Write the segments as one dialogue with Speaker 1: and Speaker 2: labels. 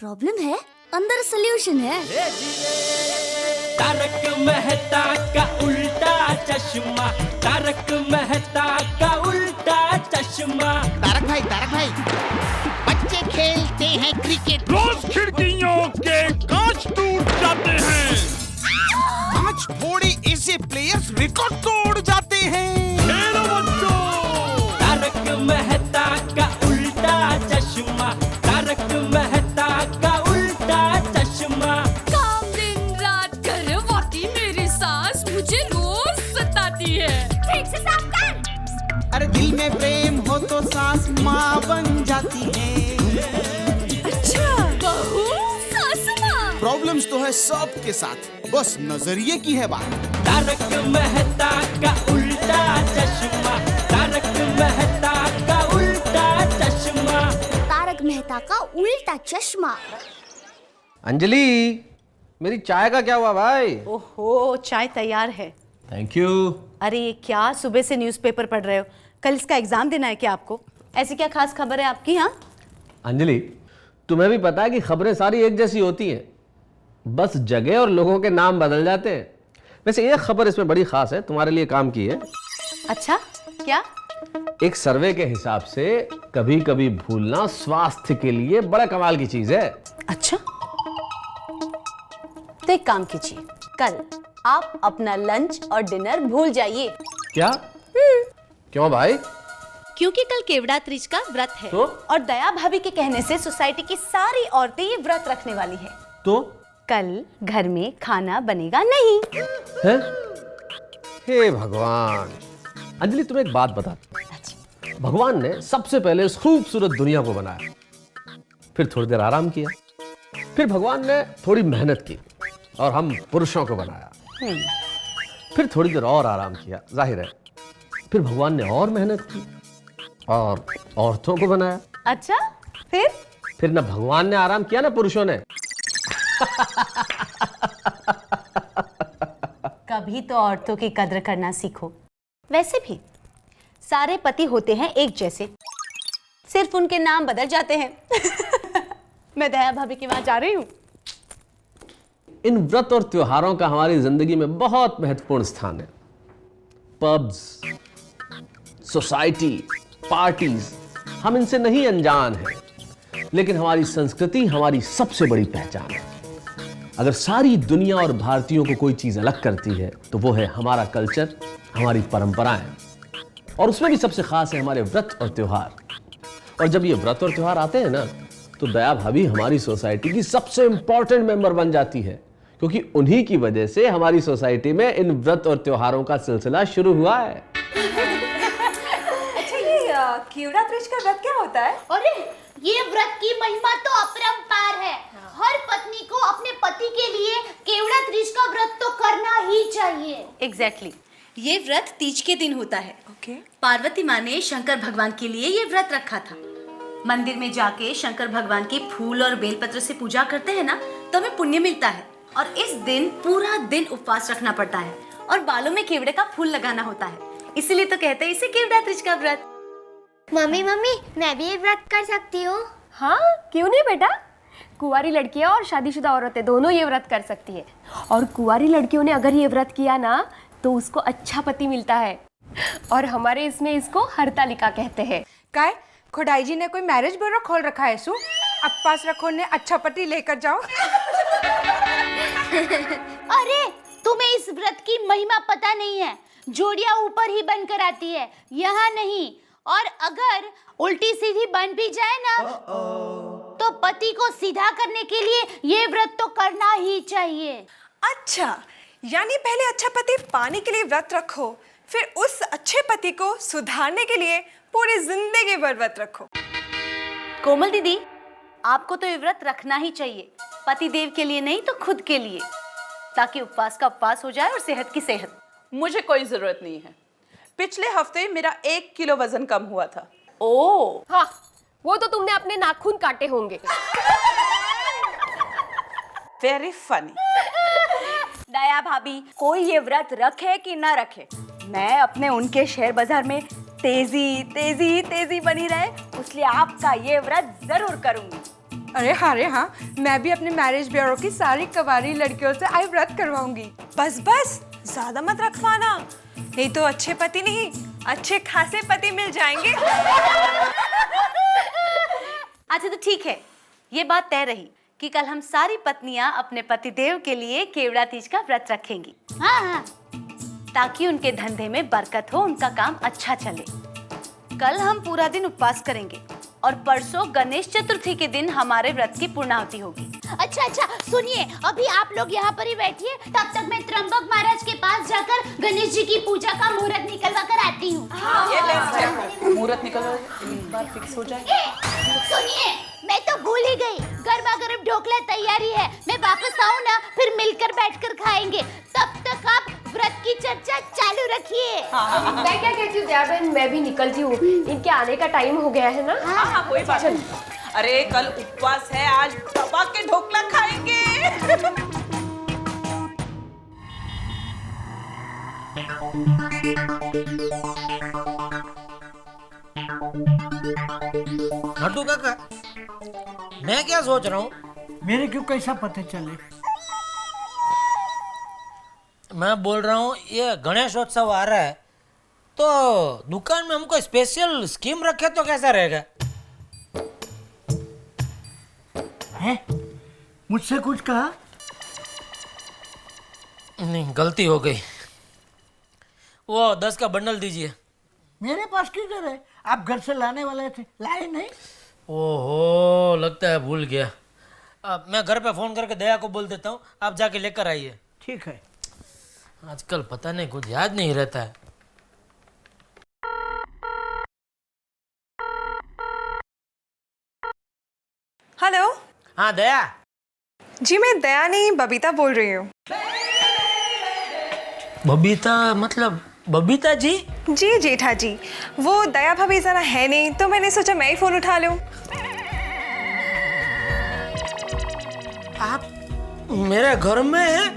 Speaker 1: Problem है, अंदर solution है।
Speaker 2: तारक मेहता का उल्टा चश्मा, तारक मेहता का उल्टा चश्मा।
Speaker 3: तारक भाई, बच्चे खेलते हैं क्रिकेट,
Speaker 4: रोज खिड़कियों के कांच टूट जाते हैं।
Speaker 3: कांच फोड़े ऐसे प्लेयर्स रिकॉर्ड तोड़ जाते हैं।
Speaker 4: खेलो बच्चों।
Speaker 2: तारक मेहता का उल्टा चश्मा, तारक मेहता का उल्टा चश्मा।
Speaker 5: काम दिन रात करवाती मेरी सास मुझे रोज सताती है। ठीक से साफ कर।
Speaker 3: अरे दिल में प्रेम हो तो सास माँ बन जाती है।
Speaker 5: अच्छा, बहू सास माँ।
Speaker 3: प्रॉब्लम्स तो है सबके साथ, बस नजरिए की है बात।
Speaker 2: तारक मेहता का उल्टा चश्मा, तारक मेहता का उल्टा चश्मा।
Speaker 1: तारक मेहता का उल्टा चश्मा।
Speaker 6: अंजलि, मेरी चाय का क्या हुआ भाई?
Speaker 7: ओहो, चाय तैयार है।
Speaker 6: Thank you.
Speaker 7: अरे ये क्या सुबह से न्यूज़पेपर पढ़ रहे हो? कल इसका एग्जाम देना है क्या आपको? ऐसी क्या खास खबर है आपकी? यहाँ
Speaker 6: अंजलि, तुम्हें भी पता है कि खबरें सारी एक जैसी होती हैं, बस जगह और लोगों के नाम बदल जाते हैं। वैसे एक खबर इसमें बड़ी खास है, तुम्हारे लिए काम की है।
Speaker 7: अच्छा, क्या?
Speaker 6: एक सर्वे के हिसाब से कभी कभी भूलना स्वास्थ्य के लिए बड़ा कमाल की चीज है।
Speaker 7: अच्छा, तो एक काम कीजिए, कल आप अपना लंच और डिनर भूल जाइए।
Speaker 6: क्या? क्यों भाई?
Speaker 7: क्योंकि कल केवड़ा त्रिज का व्रत है
Speaker 6: तो?
Speaker 7: और दया भाभी के कहने से सोसाइटी की सारी औरतें ये व्रत रखने वाली हैं।
Speaker 6: तो
Speaker 7: कल घर में खाना बनेगा नहीं।
Speaker 6: है? हे भगवान। अंजलि, तुम्हें एक बात बता, भगवान ने सबसे पहले इस खूबसूरत दुनिया को बनाया, फिर थोड़ी देर आराम किया, फिर भगवान ने थोड़ी मेहनत की और हम पुरुषों को बनाया, फिर थोड़ी देर और आराम किया, जाहिर है, फिर भगवान ने और मेहनत की और औरतों को बनाया।
Speaker 7: अच्छा, फिर
Speaker 6: ना भगवान ने आराम किया ना पुरुषों ने।
Speaker 7: कभी तो औरतों की कद्र करना सीखो। वैसे भी सारे पति होते हैं एक जैसे, सिर्फ उनके नाम बदल जाते हैं। मैं दया भाभी के वहां जा रही हूँ।
Speaker 6: इन व्रत और त्योहारों का हमारी जिंदगी में बहुत महत्वपूर्ण स्थान है। पब्स, सोसाइटी, पार्टीज, हम इनसे नहीं अनजान हैं, लेकिन हमारी संस्कृति हमारी सबसे बड़ी पहचान है। अगर सारी दुनिया और भारतीयों को कोई चीज अलग करती है तो वो है हमारा कल्चर, हमारी परंपराएं, और उसमें भी सबसे खास है हमारे व्रत और त्योहार। और जब ये व्रत और त्योहार आते हैं ना, तो दया भाभी हमारी सोसाइटी की सबसे इंपॉर्टेंट मेंबर बन जाती है, क्योंकि उन्हीं की वजह से हमारी सोसाइटी में इन व्रत और त्योहारों का सिलसिला शुरू हुआ है।
Speaker 7: अच्छा, ये केवड़ा त्रिज का व्रत क्या होता है?
Speaker 8: अरे ये व्रत की महिमा तो अपरंपार है। हर पत्नी को अपने पति के लिए केवड़ा त्रिज का व्रत तो करना ही चाहिए।
Speaker 7: एग्जैक्टली, ये व्रत तीज के दिन होता है। पार्वती माँ ने शंकर भगवान के लिए ये व्रत रखा था। मंदिर में जाके शंकर भगवान की फूल और बेलपत्र से पूजा करते हैं ना, तो हमें पुण्य मिलता है। और इस दिन पूरा दिन उपवास रखना पड़ता है और बालों में केवड़े का फूल लगाना होता है, इसीलिए तो कहते हैं इसे केवड़ा त्रिज का व्रत।
Speaker 8: मम्मी मैं भी ये व्रत कर सकती हूँ?
Speaker 9: हाँ, क्यों नहीं बेटा। कुंवारी लड़कियां और शादीशुदा औरतें दोनों ये व्रत कर सकती है। और कुंवारी लड़कियों ने अगर ये व्रत किया ना, तो उसको अच्छा पति मिलता है। और हमारे इसमें इसको हरतालिका कहते हैं।
Speaker 10: काय खोडाई जी ने कोई मैरिज ब्यूरो खोल रखा है? सु अब पास रखो ने अच्छा पति लेकर जाओ।
Speaker 8: अरे तुम्हें इस व्रत की महिमा पता नहीं है। जोड़ियां ऊपर ही बनकर आती है, यहाँ नहीं। और अगर उल्टी सीधी बन भी जाए ना, तो पति को सीधा करने के लिए ये व्रत तो करना ही चाहिए।
Speaker 10: अच्छा, यानी पहले अच्छा पति पाने के लिए व्रत रखो, फिर उस अच्छे पति को सुधारने के लिए पूरी जिंदगी भर व्रत रखो।
Speaker 7: कोमल दीदी, आपको तो ये व्रत रखना ही चाहिए, पति देव के लिए नहीं तो खुद के लिए, ताकि उपवास का उपवास हो जाए और सेहत की सेहत।
Speaker 11: मुझे कोई जरूरत नहीं है। पिछले हफ्ते मेरा 1 किलो वजन कम हुआ था।
Speaker 7: ओह
Speaker 9: हाँ, वो तो तुमने अपने नाखून काटे होंगे।
Speaker 11: Very funny.
Speaker 7: दया भाभी, कोई ये व्रत रखे कि ना रखे, मैं अपने उनके शेयर बाजार में तेजी तेजी तेजी बनी रहे, इसलिए आपका ये व्रत जरूर करूंगी।
Speaker 10: अरे हाँ, मैं भी अपने मैरिज ब्यूरो की सारी कवारी लड़कियों से आई व्रत करवाऊंगी। बस ज्यादा मत रखवाना, नहीं तो अच्छे पति नहीं, अच्छे खासे पति मिल जाएंगे।
Speaker 7: अच्छा तो ठीक है, ये बात तय रही कि कल हम सारी पत्नियां अपने पतिदेव के लिए केवड़ा तीज का व्रत रखेंगी।
Speaker 8: हाँ,
Speaker 7: ताकि उनके धंधे में बरकत हो, उनका काम अच्छा चले। कल हम पूरा दिन उपवास करेंगे और परसों गणेश चतुर्थी के दिन हमारे व्रत की पूर्णाहुति होगी।
Speaker 8: अच्छा, सुनिए, अभी आप लोग यहाँ पर ही बैठिए, तब तक मैं त्र्यंबक महाराज के पास जाकर गणेश जी की पूजा का मुहूर्त निकलवा कर आती हूँ।
Speaker 11: मुहूर्त निकल एक बार फिक्स हो जाए।
Speaker 8: सुनिए, मैं तो भूल ही गई, गर्मा गर्म ढोकला तैयारी है। मैं वापस आऊँ ना, फिर मिलकर बैठकर खाएंगे। तब तक आप व्रत की चर्चा चालू रखिए।
Speaker 9: मैं क्या कहती हूँ दया बहन, मैं भी निकलती हूँ, इनके आने का टाइम हो गया है ना।
Speaker 11: हाँ, कोई बात नहीं। अरे कल उपवास है, आज दबा के ढोकला खाएंगे।
Speaker 12: नड्डू काका, मैं क्या सोच रहा हूँ,
Speaker 13: मेरे क्यों कैसा पता चले?
Speaker 12: मैं बोल रहा हूँ ये गणेशोत्सव आ रहा है तो दुकान में हमको स्पेशल स्कीम रखे तो कैसा रहेगा?
Speaker 13: हैं? मुझसे कुछ कहा?
Speaker 12: नहीं, गलती हो गई। वो 10 का बंडल दीजिए।
Speaker 13: मेरे पास किधर है? आप घर से लाने वाले थे, लाए नहीं?
Speaker 12: ओहो, लगता है भूल गया। अब मैं घर पे फोन करके दया को बोल देता हूँ, आप जाके लेकर आइए।
Speaker 13: ठीक है।
Speaker 12: आजकल पता नहीं कुछ याद नहीं रहता है।
Speaker 10: हेलो।
Speaker 12: हाँ दया
Speaker 10: जी, मैं दया नहीं बबीता बोल रही हूँ।
Speaker 12: बबीता मतलब बबीता जी?
Speaker 10: जी जेठा जी, वो दया भाभी जरा है नहीं तो मैंने सोचा मैं ही फोन उठा लूं।
Speaker 12: आप मेरे घर में हैं?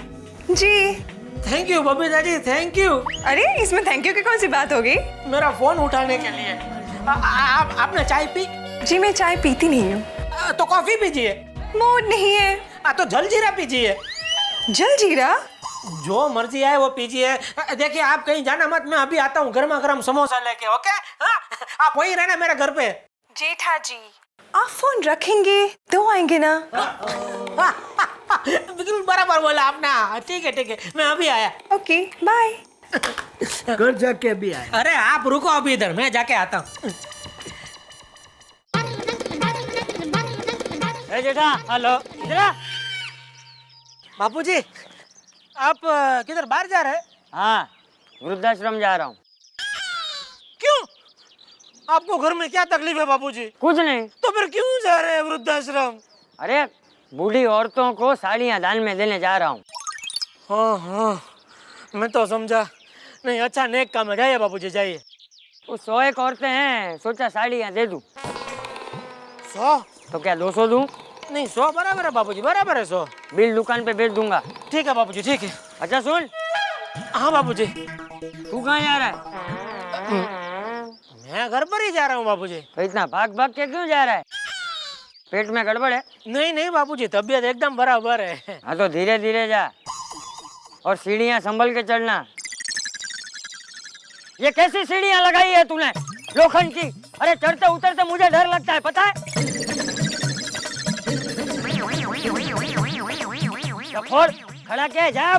Speaker 10: जी।
Speaker 12: Thank you Babita ji, thank you.
Speaker 10: अरे इसमें थैंक यू की कौन सी बात होगी?
Speaker 12: मेरा फोन उठाने के लिए। आपने चाय पी?
Speaker 10: जी मैं चाय पीती नहीं हूँ।
Speaker 12: तो कॉफी पीजिए।
Speaker 10: मूड नहीं है।
Speaker 12: तो जलजीरा पीजिए।
Speaker 10: जलजीरा?
Speaker 12: जो मर्जी आए वो पीजिए। देखिए आप कहीं जाना मत, मैं अभी आता हूँ गर्मा गर्म समोसा लेके। ओके हाँ? आप वहीं रहना मेरे घर पे।
Speaker 10: जेठा जी आप फोन रखेंगे तो आएंगे ना?
Speaker 12: बिल्कुल बराबर बोला आपने। ठीक है, मैं अभी आया।
Speaker 10: Okay bye.
Speaker 13: घर जाके अभी आए।
Speaker 12: अरे आप रुको अभी इधर, मैं जाके आता हूँ। जेठा हेलो, इधर बापूजी, आप किधर बाहर जा रहे हैं?
Speaker 14: हाँ, वृद्धाश्रम जा रहा हूँ।
Speaker 12: क्यों? आपको घर में क्या तकलीफ है बापूजी?
Speaker 14: कुछ नहीं।
Speaker 12: तो फिर क्यों जा रहे हैं वृद्धाश्रम?
Speaker 14: अरे बूढ़ी औरतों को साड़ियाँ दान में देने जा रहा हूँ।
Speaker 12: हाँ, मैं तो समझा नहीं। अच्छा नेक काम है, जाइए बापूजी जाइए।
Speaker 14: वो 101 औरतें हैं, सोचा साड़ियाँ दे दूँ।
Speaker 12: 100?
Speaker 14: तो क्या 200 दूँ?
Speaker 12: नहीं 100 बराबर है बापूजी, बराबर है 100।
Speaker 14: बिल दुकान पे भेज दूंगा।
Speaker 12: ठीक है बापूजी, ठीक है।
Speaker 14: अच्छा सुन।
Speaker 12: हाँ बापूजी।
Speaker 14: तू कहाँ जा रहा है?
Speaker 12: मैं घर पर ही जा रहा हूँ बापूजी।
Speaker 14: तो इतना भाग भाग के क्यों जा रहा है? पेट में गड़बड़ है?
Speaker 12: नहीं बापूजी, तबीयत एकदम बराबर है।
Speaker 14: हाँ तो धीरे धीरे जा और सीढ़ियाँ संभल के चढ़ना। ये कैसी सीढ़ियाँ लगाई है तूने लोखंड की? अरे चढ़ते उतरते मुझे डर लगता है, पता है? फोड़ खड़ा क्या है, जा।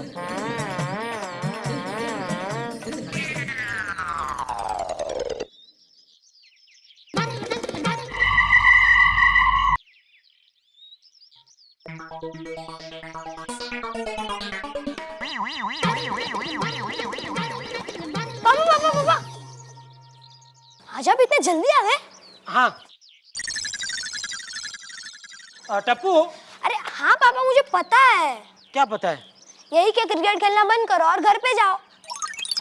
Speaker 1: पापा आज आप इतने जल्दी आ गए?
Speaker 12: हाँ टप्पू।
Speaker 1: अरे हाँ पापा, मुझे पता है।
Speaker 12: क्या पता है?
Speaker 1: यही कि क्रिकेट खेलना बंद करो और घर पे जाओ।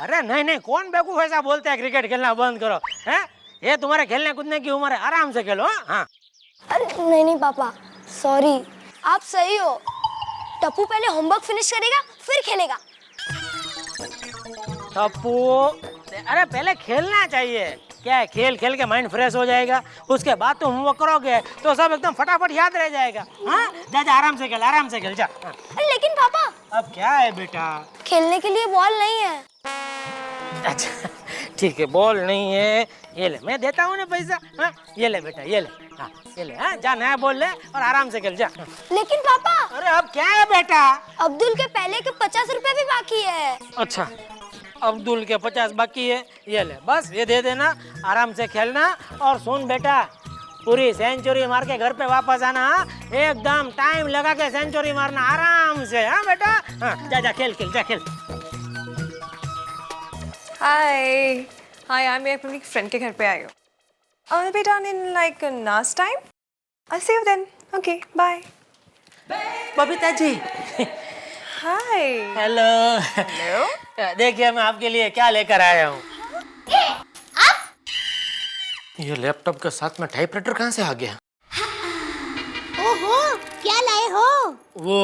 Speaker 12: अरे नहीं, कौन बेवकूफ ऐसा बोलता है क्रिकेट खेलना बंद करो? हैं? ये तुम्हारे खेलने कूदने की उम्र है, आराम से खेलो। हाँ।
Speaker 1: अरे नहीं पापा, सॉरी, आप सही हो। टप्पू पहले होमवर्क फिनिश करेगा फिर खेलेगा।
Speaker 12: टप्पू, अरे पहले खेलना चाहिए। क्या है, खेल खेल के माइंड फ्रेश हो जाएगा, उसके बाद तुम होमवर्क करोगे तो सब एकदम फटाफट याद रह जाएगा। हाँ जा जा, आराम से खेल जा। हाँ।
Speaker 1: लेकिन पापा
Speaker 12: अब क्या है बेटा?
Speaker 1: खेलने के लिए बॉल नहीं है।
Speaker 12: अच्छा ठीक है, बॉल नहीं है, ये ले मैं देता हूँ ना पैसा। हाँ ये ले बेटा, ये ले। हाँ ये ले, हाँ जा नया बॉल ले और आराम से खेल जा।
Speaker 1: लेकिन पापा,
Speaker 12: अरे अब क्या है बेटा?
Speaker 1: अब्दुल के पहले के 50 रुपए भी बाकी है।
Speaker 12: अच्छा, अब्दुल के 50 बाकी है, ये ले बस, ये दे देना, आराम से खेलना। और सुन बेटा, पूरी सेंचुरी मार के घर पे वापस आना। हाँ? एकदम टाइम लगा के सेंचुरी मारना आराम से। हाँ बेटा, हाँ जा जा खेल खेल जा खेल।
Speaker 10: हाय हाय, मैं अपनी फ्रेंड के घर पे आई हूँ। I'll be done in like an hour's time. I'll see you then. Okay, bye.
Speaker 12: Babita ji.
Speaker 10: Hi.
Speaker 12: Hello.
Speaker 10: Hello.
Speaker 12: देखिए मैं आपके लिए क्या लेकर आया हूँ। ये लैपटॉप के साथ में टाइपराइटर कहाँ से आ गया?
Speaker 8: ओहो, क्या लाए हो?
Speaker 12: वो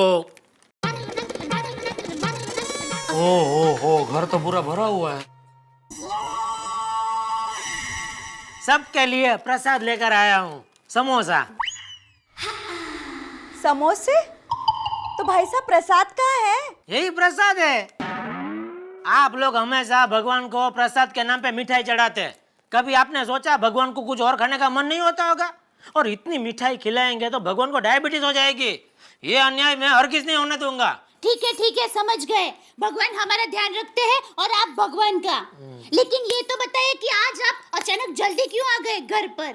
Speaker 12: ओ घर तो पूरा भरा हुआ है। सबके लिए प्रसाद लेकर आया हूँ, समोसा।
Speaker 10: समोसे? तो भाई साहब प्रसाद कहाँ है?
Speaker 12: यही प्रसाद है। आप लोग हमेशा भगवान को प्रसाद के नाम पे मिठाई चढ़ाते हैं। कभी आपने सोचा भगवान को कुछ और खाने का मन नहीं होता होगा? और इतनी मिठाई खिलाएंगे तो भगवान को डायबिटीज हो जाएगी। ये अन्याय मैं हरगिज नहीं होने दूंगा।
Speaker 8: ठीक है, समझ गए। भगवान हमारा ध्यान रखते हैं और आप भगवान का। लेकिन ये तो बताइए कि आज आप अचानक जल्दी क्यों आ गए घर पर?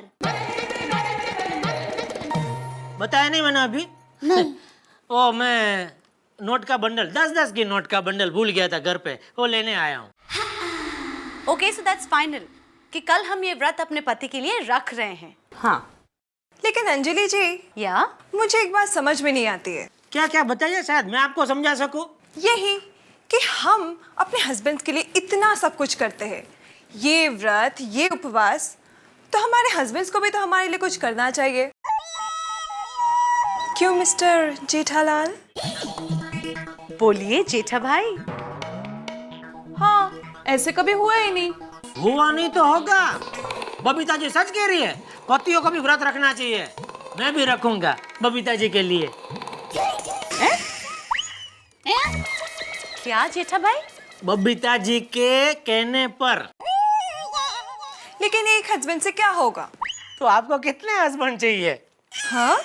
Speaker 12: बताया नहीं मैंने अभी?
Speaker 8: नहीं।
Speaker 12: ओ मैं नोट का बंडल, 10-10 की नोट का बंडल भूल गया था घर पे, वो लेने आया हूँ।
Speaker 7: ओके, सो दैट्स फाइनल कि कल हम ये व्रत अपने पति के लिए रख रहे हैं।
Speaker 10: हाँ, लेकिन अंजलि जी,
Speaker 7: या
Speaker 10: मुझे एक बात समझ में नहीं आती है।
Speaker 12: क्या क्या बताइए, शायद मैं आपको समझा सकूं।
Speaker 10: यही कि हम अपने हस्बैंड के लिए इतना सब कुछ करते हैं, ये व्रत, ये उपवास, तो हमारे हस्बैंड्स को भी तो हमारे लिए कुछ करना चाहिए। क्यों मिस्टर जेठालाल?
Speaker 7: बोलिए जेठा भाई।
Speaker 11: हाँ, ऐसे कभी हुआ ही नहीं।
Speaker 12: हुआ नहीं तो होगा। बबीता जी सच कह रही है, पतियों को भी व्रत रखना चाहिए। मैं भी रखूंगा बबीता जी के लिए।
Speaker 7: क्या जेठा भाई?
Speaker 12: बबीता जी के कहने पर।
Speaker 10: लेकिन एक हस्बैंड से क्या होगा?
Speaker 12: तो आपको कितने हस्बैंड चाहिए?
Speaker 10: हाँ?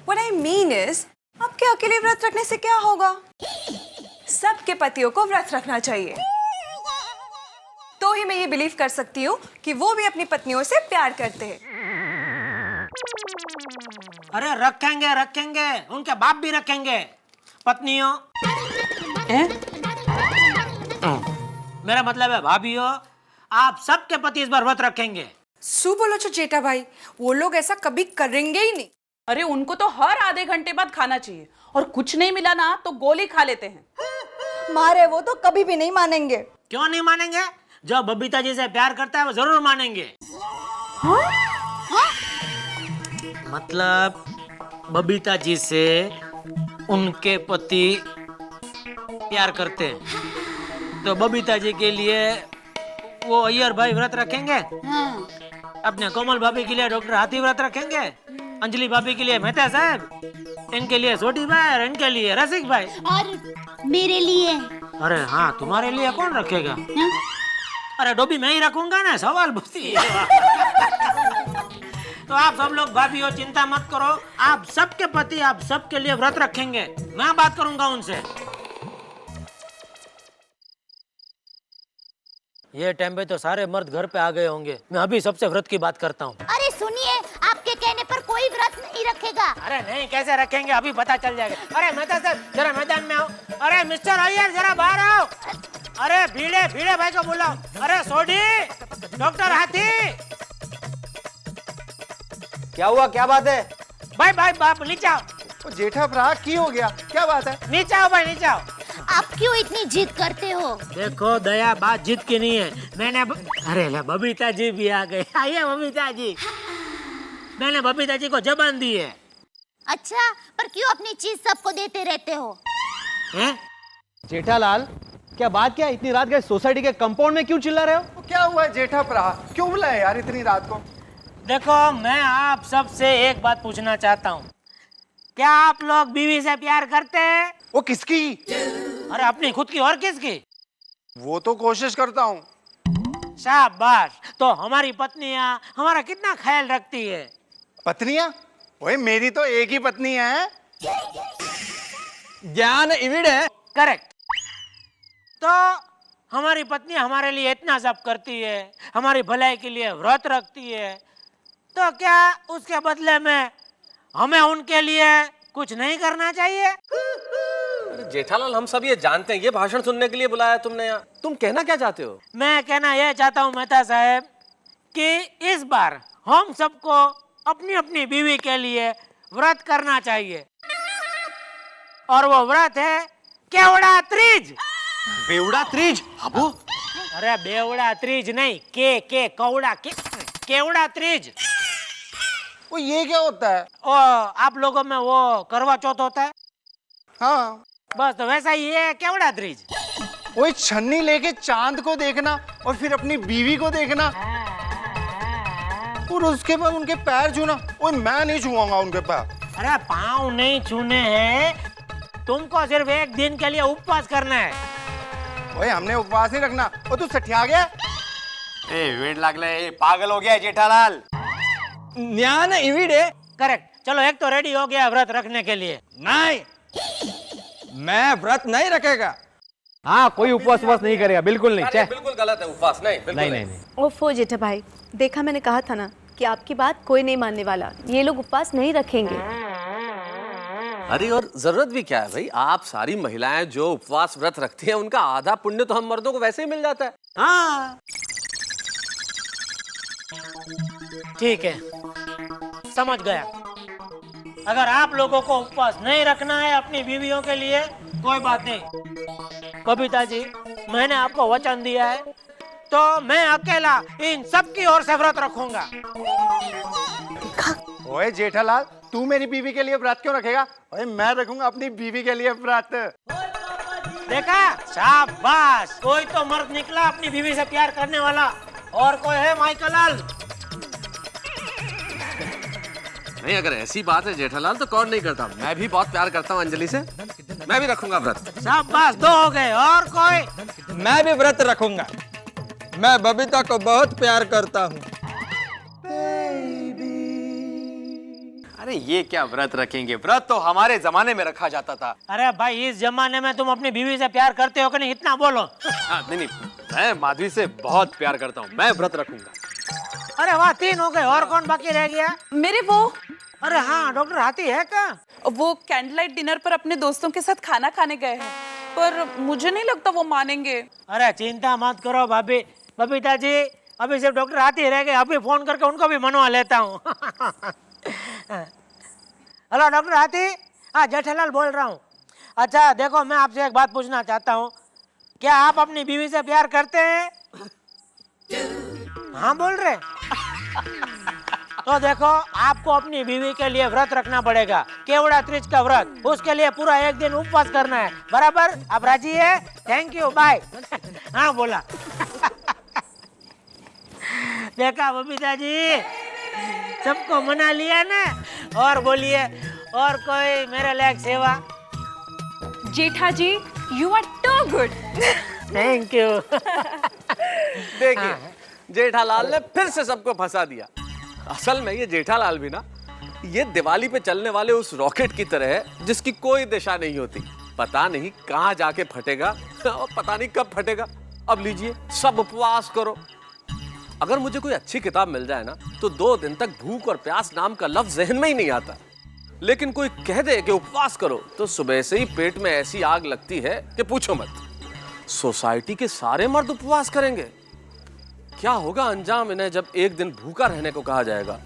Speaker 10: What I mean is, आपके अकेले व्रत रखने से क्या होगा? सबके पतियों को व्रत रखना चाहिए। तो ही मैं ये बिलीव कर सकती हूँ कि वो भी अपनी पत्नियों से प्यार करते हैं।
Speaker 12: अरे रखेंगे, उनके बाप भी रखेंगे। पत्नियों, मेरा मतलब है भाभीओ, आप सबके पति इस बार व्रत रखेंगे।
Speaker 10: सु बोलो तो जेठा भाई, वो लोग ऐसा कभी करेंगे ही नहीं।
Speaker 11: अरे उनको तो हर आधे घंटे बाद खाना चाहिए, और कुछ नहीं मिला ना तो गोली खा लेते हैं।
Speaker 10: मारे वो तो कभी भी नहीं मानेंगे।
Speaker 12: क्यों नहीं मानेंगे? जो बबीता जी से प्यार करता है वो जरूर मानेंगे। मतलब बबीता जी से उनके पति प्यार करते हैं, तो बबीता जी के लिए वो अय्यर भाई व्रत रखेंगे। अपने कोमल भाभी के लिए डॉक्टर हाथी व्रत रखेंगे। अंजलि भाभी के लिए मेहता साहब, इनके लिए सोटी भाई और इनके लिए रसिक भाई।
Speaker 8: और मेरे लिए?
Speaker 12: अरे हाँ, तुम्हारे लिए कौन रखेगा? अरे डोबी मैं ही रखूंगा ना, सवाल पूछती है। तो आप सब लोग भाभीओ चिंता मत करो, आप सबके पति आप सबके लिए व्रत रखेंगे। मैं बात करूंगा उनसे। ये टाइम पे तो सारे मर्द घर पे आ गए होंगे। मैं अभी सबसे व्रत की बात करता हूँ।
Speaker 8: अरे सुनिए, आपके कहने पर कोई व्रत नहीं रखेगा।
Speaker 12: अरे नहीं, कैसे रखेंगे, अभी पता चल जाएगा। अरे मेहता साहब जरा मैदान में आओ। अरे मिस्टर अय्यर जरा बाहर आओ। अरे भीड़े भाई को बुलाओ। अरे सोडी, डॉक्टर हाथी।
Speaker 15: क्या हुआ, क्या बात है?
Speaker 12: भाई बाप नीचे आओ।
Speaker 15: जेठा भरा की हो गया, क्या बात है?
Speaker 12: नीचे आओ भाई, नीचे आओ।
Speaker 8: आप क्यों इतनी जिद करते हो?
Speaker 12: देखो दया, बात जिद की नहीं है। मैंने अरे ला, बबीता जी भी आ गए। आइए बबीता जी। मैंने बबीता जी को जबान दी है।
Speaker 8: अच्छा, पर क्यों अपनी चीज सबको देते रहते हो?
Speaker 15: जेठालाल, क्या बात क्या? इतनी रात गए सोसाइटी के कंपाउंड में क्यों चिल्ला रहे हो? क्या हुआ जेठा भरा, क्यों बुलाया यार इतनी रात को?
Speaker 12: देखो, मैं आप सबसे एक बात पूछना चाहता हूँ, क्या आप लोग बीवी से प्यार करते हैं?
Speaker 15: वो किसकी?
Speaker 12: अरे अपनी खुद की और किसकी?
Speaker 15: वो तो कोशिश करता हूँ।
Speaker 12: शाबाश। तो हमारी पत्नियां हमारा कितना ख्याल रखती है?
Speaker 15: पत्नियां? ओए मेरी तो एक ही पत्नी है।
Speaker 12: ज्ञान इविड है। करेक्ट। तो हमारी पत्नी हमारे लिए इतना सब करती है, हमारी भलाई के लिए व्रत रखती है, तो क्या उसके बदले में हमें उनके लिए कुछ नहीं करना चाहिए?
Speaker 6: अरे जेठालाल, हम सब ये जानते हैं, ये भाषण सुनने के लिए बुलाया तुमने यहाँ। तुम कहना क्या चाहते हो?
Speaker 12: मैं कहना यह चाहता हूँ मेहता साहब कि इस बार हम सबको अपनी अपनी बीवी के लिए व्रत करना चाहिए, और वो व्रत है केवड़ा त्रीज।
Speaker 15: बेवड़ा त्रीज? अबो?
Speaker 12: अरे बेवड़ा त्रीज नहीं, के कौड़ा के केवड़ा त्रीज।
Speaker 15: वो ये क्या होता है?
Speaker 12: ओ, आप लोगों में वो करवा चौथ होता है?
Speaker 15: हाँ।
Speaker 12: बस तो वैसा ही है केवड़ा त्रीज।
Speaker 15: वो छन्नी लेके चांद को देखना और फिर अपनी बीवी को देखना और उसके बाद उनके पैर छूना। ओए मैं नहीं छूऊंगा उनके पैर।
Speaker 12: अरे पाँव नहीं छूने हैं, तुमको सिर्फ एक दिन के लिए उपवास करना है।
Speaker 15: ओए हमने उपवास नहीं रखना। और तू सठिया गया? वेट लागले, पागल हो गया जेठालाल।
Speaker 12: ज्ञान इविड है। करेक्ट। चलो, एक तो रेडी हो गया व्रत रखने के लिए।
Speaker 16: नहीं, मैं व्रत नहीं रखेगा। हाँ, कोई उपवास नहीं करेगा, बिल्कुल नहीं।
Speaker 6: बिल्कुल गलत है उपवास। नहीं।
Speaker 10: ओफो जेठा भाई, देखा मैंने कहा था ना कि आपकी बात कोई नहीं मानने वाला। ये लोग उपवास नहीं रखेंगे।
Speaker 6: अरे और जरूरत भी क्या है भाई, आप सारी महिलाएं जो उपवास व्रत रखती हैं उनका आधा पुण्य तो हम मर्दों को वैसे ही मिल जाता है।
Speaker 12: हाँ ठीक है, समझ गया। अगर आप लोगों को उपवास नहीं रखना है अपनी बीवियों के लिए, कोई बात नहीं। बबीता जी, मैंने आपको वचन दिया है, तो मैं अकेला इन सब की ओर से व्रत रखूंगा।
Speaker 15: ओए जेठालाल, तू मेरी बीवी के लिए व्रत क्यों रखेगा? ओए मैं रखूंगा अपनी बीवी के लिए व्रत।
Speaker 12: देखा, शाबाश। कोई तो मर्द निकला अपनी बीवी से प्यार करने वाला। और कोई है माइकलाल?
Speaker 6: नहीं, अगर ऐसी बात है जेठालाल तो कौन नहीं करता। मैं भी बहुत प्यार करता हूँ अंजलि से, मैं भी रखूंगा व्रत।
Speaker 12: शाबाश, दो हो गए। और कोई?
Speaker 16: मैं भी व्रत रखूंगा। मैं बबीता को बहुत प्यार करता हूँ।
Speaker 15: अरे ये क्या व्रत रखेंगे? व्रत तो हमारे जमाने में रखा जाता था।
Speaker 12: अरे भाई, इस जमाने में तुम अपनी बीवी से प्यार करते हो कि नहीं, इतना बोलो।
Speaker 6: नहीं, मैं माधवी से बहुत प्यार करता हूँ, मैं व्रत रखूंगा।
Speaker 12: अरे वाह, 3 हो गए। और कौन बाकी रह गया?
Speaker 11: मेरे वो।
Speaker 12: अरे हाँ, डॉक्टर हाथी है क्या?
Speaker 11: वो कैंडल लाइट डिनर पर अपने दोस्तों के साथ खाना खाने गए हैं, पर मुझे नहीं लगता वो मानेंगे।
Speaker 12: अरे चिंता मत करो भाभी, बबीता जी, अभी सिर्फ डॉक्टर हाथी रह गए। अभी फोन करके उनको भी मनवा लेता हूँ। हेलो डॉक्टर हाथी। हाँ, जेठालाल बोल रहा हूँ। अच्छा देखो, मैं आपसे एक बात पूछना चाहता हूँ, क्या आप अपनी बीवी से प्यार करते हैं? हाँ बोल रहे। तो देखो, आपको अपनी बीवी के लिए व्रत रखना पड़ेगा, केवड़ा त्रिज का व्रत। उसके लिए पूरा 1 दिन उपवास करना है, बराबर? आप राजी है? Thank you, bye. हाँ बोला। देखा बबीता जी, सबको मना लिया ना। और बोलिए, और कोई मेरे लायक सेवा?
Speaker 10: Jetha ji, you are too good.
Speaker 12: Thank you.
Speaker 6: देखिए, जेठालाल ने फिर से सबको फंसा दिया। असल में ये जेठालाल भी ना, ये दिवाली पे चलने वाले उस रॉकेट की तरह है जिसकी कोई दिशा नहीं होती। पता नहीं कहाँ जाके फटेगा और पता नहीं कब फटेगा। अब लीजिए, सब उपवास करो। अगर मुझे कोई अच्छी किताब मिल जाए ना, तो 2 दिन तक भूख और प्यास नाम का लफ्ज जहन में ही नहीं आता। लेकिन कोई कह दे कि उपवास करो, तो सुबह से ही पेट में ऐसी आग लगती है कि पूछो मत। सोसाइटी के सारे मर्द उपवास करेंगे। क्या होगा अंजाम इन्हें जब एक दिन भूखा रहने को कहा जाएगा?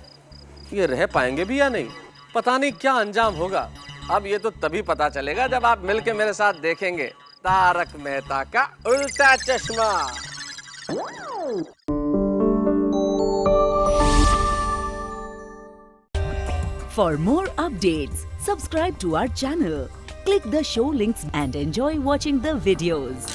Speaker 6: ये रह पाएंगे भी या नहीं? पता नहीं क्या अंजाम होगा। अब ये तो तभी पता चलेगा जब आप मिलके मेरे साथ देखेंगे तारक मेहता का उल्टा चश्मा।
Speaker 17: For more updates, subscribe to our channel, click the show links and enjoy watching the videos.